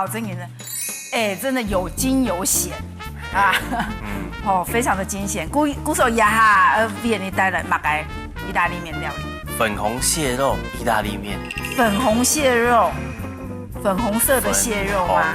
哇，真的，真的有惊有险啊，哦，非常的惊险。鼓手压下为你带来马改意大利面料理，粉红蟹肉意大利面。粉红蟹肉，粉红色的蟹肉吗？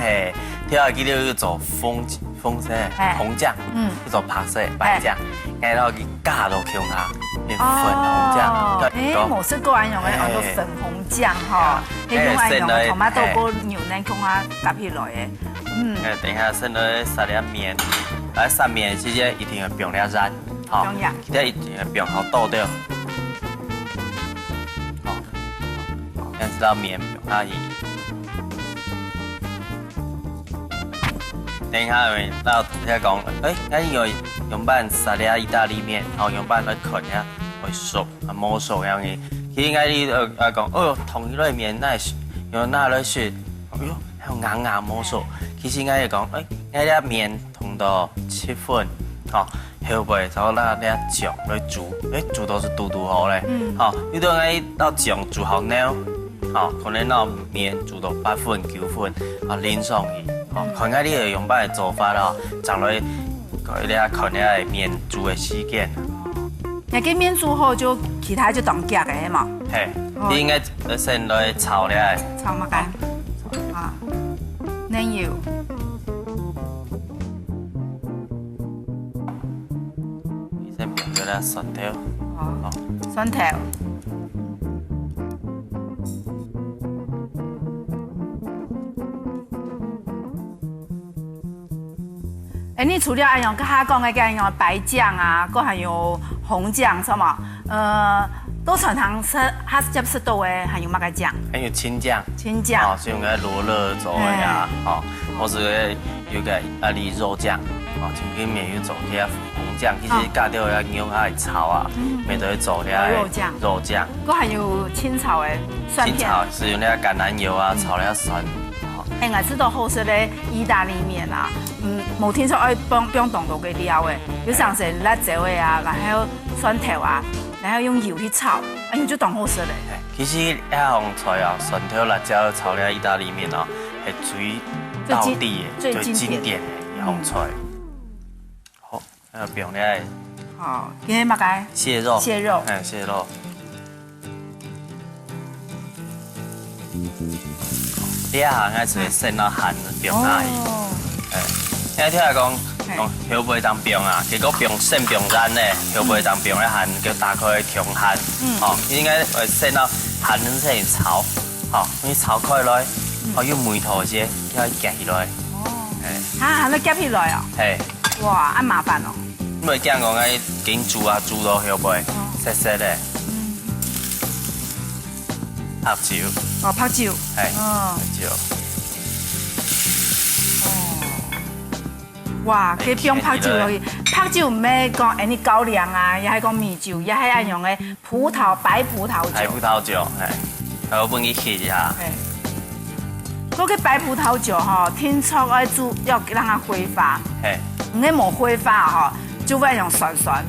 嘿，听下记得要做红酱，要做白色白酱，然后去加落去下，变粉红酱。某色个人用的叫做粉红酱哈，你用爱用的토마토跟牛奶讲啊夹起来的。等一下剩了撒点面，撒面之前一定要冰了燃，好，记得一定要冰好倒掉。先知道面冰下去。等一下，到再讲，咱用办沙拉意大利面，然后用办来啃呀，会熟啊摸熟样嘅。其实应该你讲，同一类面那用那类是，还有硬硬摸熟。其实应该讲，那啲面同到切粉，后背然后那啲酱来煮，煮到是嘟嘟好嘞。你都应该到酱煮好了，可能那面煮到8分9分，淋上去。看下你个用办的做法咯，将来佢哋看下面煮的时间。那个面煮好就其他就当夹的嘛。嘿，你应该先来炒了。炒乜嘅？奶油。你先用咗啦蒜头。蒜头。你除了爱用他讲的个用白酱啊，佮还有红酱什么，都常常吃，他接吃到的还有乜个酱？还有青酱。青酱。是用个罗勒做的呀，或是有个阿里肉酱，前边面有做些红酱，其实加掉要用下炒啊，面都会做些肉酱。佮还有清炒的蒜片。清炒是用那橄榄油啊，炒了蒜。我知道好食的意大利面啊，冇听说爱不用动到嘅料的，有上成辣椒的啊，然后蒜头啊，然后用油去炒，就当好食嘞。其实一项菜啊，蒜头辣椒炒了意大利面哦，系最道地的、最经典的一项菜。好，那不用咧。好，今天乜嘢？蟹肉。蟹肉。蟹肉。第二行开始先到หั่冰下去，听听讲后背当冰啊，结果冰先冰燃咧，后背当冰咧หั่，叫打开强หั่，应该会先到หั่先炒，你炒开来，用梅头些要夹起来，หั่你夹起来啊？哇，咁麻烦哦。因为这样讲爱紧煮啊，煮到后背，细细咧。拍酒，拍酒，拍酒。哇，佢冰拍酒落去，拍酒唔係講你高粱啊，也係講米酒，也係用嘅白葡萄酒。白葡萄酒，我幫你試一下。嗰個白葡萄酒吼，聽說要煮要讓它揮發，唔係冇揮發就會用酸酸。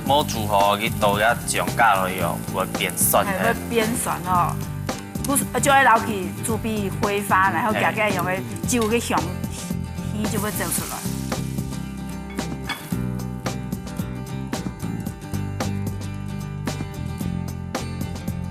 冇煮好，佢倒一醬加落去哦，會變酸。會變酸哦，就要留佢煮俾揮發，然後加個用嘅酒嘅香氣就會走出來。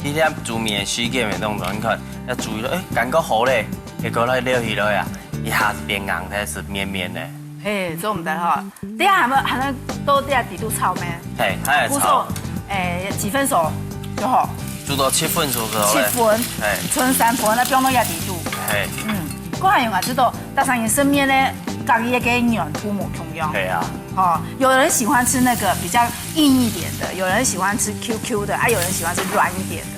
呢啲煮面嘅時間咪當然看，一煮感覺好咧，結果咧撩起來啊，一下子變硬，開始綿綿的。做唔得哈。等下還能多啲底度炒咩？還要炒。幾分熟就好。煮到7分熟之後。7分。剩3分咧，不用到底度。嗰下用啊，知道搭上你身邊咧，隔一個軟土母同樣。有人喜歡吃那個比較硬一點的，有人喜歡吃 QQ 的，有人喜歡吃軟一點的。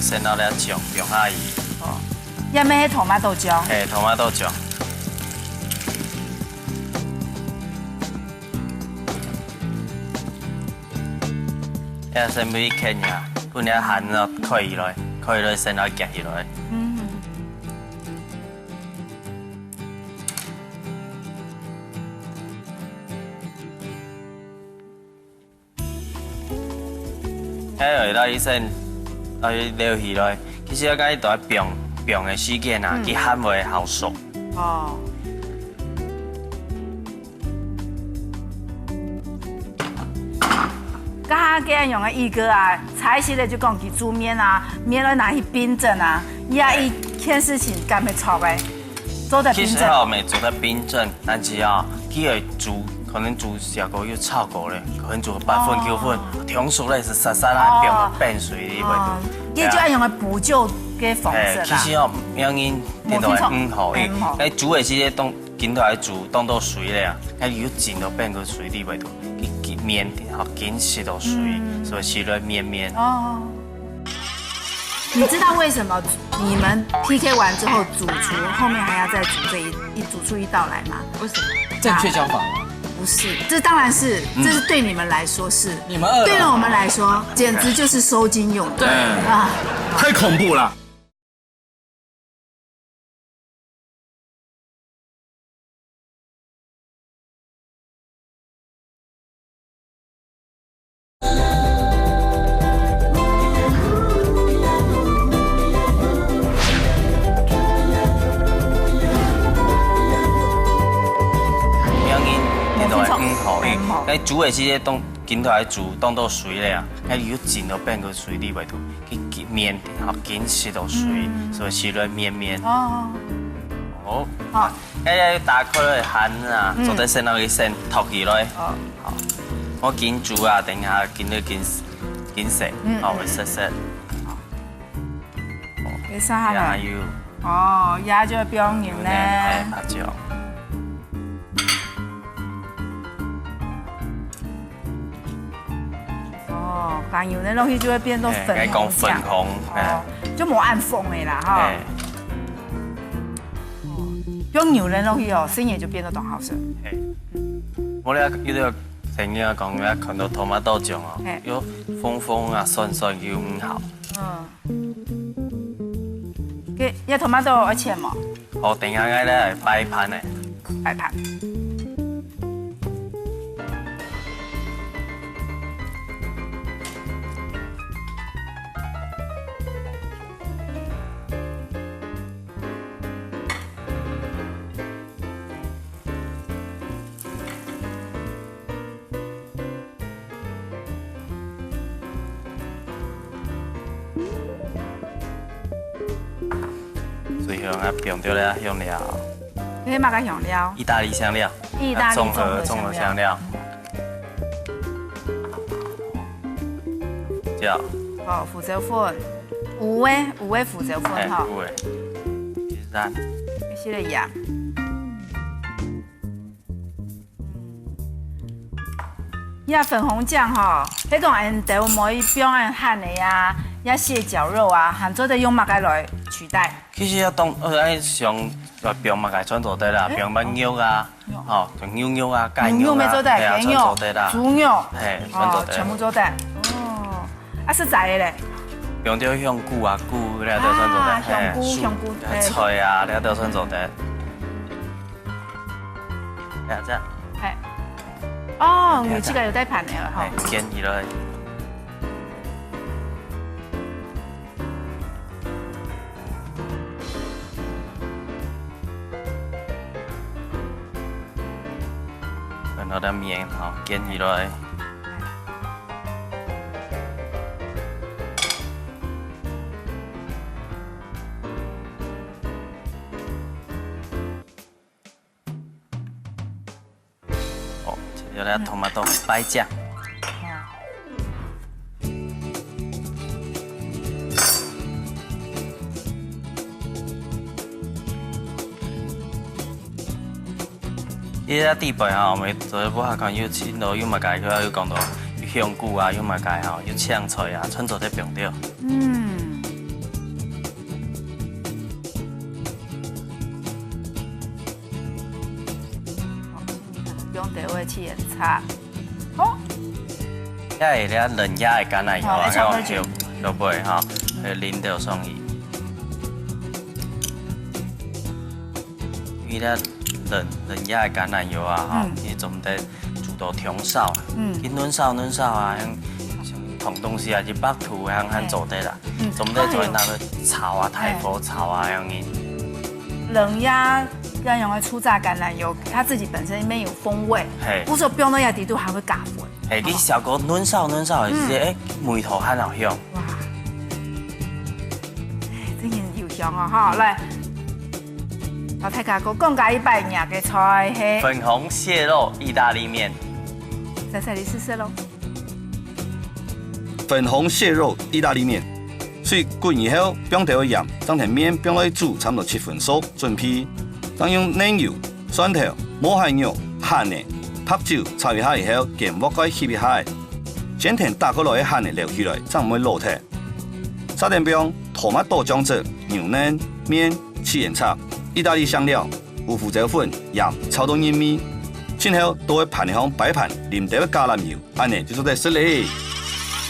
先到咧醬用下去。一咩tomato醬？tomato醬。先俾佢呀，半日หั่咗開來先來夾起來。迄个医生，了去咧，其实个都系病的时间啊，佢喊袂好熟。哦。家嘅用嘅伊哥啊，采时咧就讲佢煮面啊，面咧拿去冰镇啊，伊一件事情干袂错嘅，做得冰镇。其实哦，未做得冰镇，但是啊，佢会煮，可能煮小个要炒过咧，可能煮8分9分，通熟咧是沙啦变到变水哩袂到。伊就爱用来补救嘅方式啦。其实哦，养因电到5号，伊煮的时当紧来煮，当到水咧啊，伊要浸到变个水哩袂到。面好紧实到水，所以吃了绵绵。哦，你知道为什么你们 PK 完之后，主厨后面还要再煮煮出一道来吗？为什么？正确教法吗？不是，这当然是，这是对你们来说是。你们饿了。对了我们来说，简直就是收金用的。对啊，太恐怖了。伊煮的时当紧来煮，当到水咧啊，伊要浸到变个水哩袂到，去面好紧实到水，所以吃了绵绵。哦。好。好。要打开来หั่啊，做得先落去先托起来。哦。好。我紧煮啊，等下紧食，好会熟熟。好。给啥下来？哦，鸭就标牛呢。辣椒。酱油的东西就会变成粉红酱，就冇按风的啦哈。用牛的东西哦，生也就变得更好吃。我咧有啲成日讲咧，看到토마토酱哦，有风啊酸酸又唔好。嘅，一tomato要切嘛？哦，等下嘅咧摆盘嘅。摆盘。最后啊，用到了香料。你买个香料？意大利香料。意大利综合香料。椒。哦，腐竹粉，5味腐竹粉哈。5味。蛋。一些的盐。呀，粉红酱哈，迄种按台湾某一标按หั่的呀，呀蟹脚肉啊，หั่做的用乜嘢来取代？其实要当上用乜嘢创做得啦，用乜肉啊，哦，用牛肉啊，鸡肉啊，系啊，创做得啦，猪肉，系，创做得，全部做得。哦，啊是在的咧。用到香菇啊，菇咧都创做得，香菇，菜啊，咧都创做得。呀，这。系。哦，有这个有带盘的哈。煎起来。然后的面哈煎起来。有咧tomato摆酱，依家地板哈，我们做一部下看有青豆，有物介，佢有讲到有香菇啊，有物介哈，有青菜啊，春做得用到。用地位去盐叉，好。一係咧人家嘅橄欖油啊，我叫落杯哈，去淋到上去。因為咧人家嘅橄欖油啊，哈，你總得煮到長燒，去嫩燒啊，同东西啊，就北土和做的啦，总得做那个炒啊、太佛炒啊样的。冷鸭要用的粗榨橄榄油，它自己本身里面有风味，有时候标到亚底度还会加分。你小哥嫩烧的时候，梅头很好香。哇！真係又香啊！哈，來，老太家哥講解一擺廿個菜係粉紅蟹肉意大利麵。仔仔你試試咯。粉紅蟹肉意大利麵，水滾以後，放調鹽，將條麵放落去煮，差唔多7分熟，準備。當用奶油、蒜頭、抹海肉、鹹的、白酒炒一下以後，鹽鑊蓋翕一下，將田打過來嘅鹹的留起來，才唔會落體。沙田邊토마토醬汁、牛嫩、麵、起鹽炒、意大利香料、有胡椒粉、鹽炒到軟味，之後倒喺盤裡擺盤，淋到橄欖油，安尼就做得食嘞。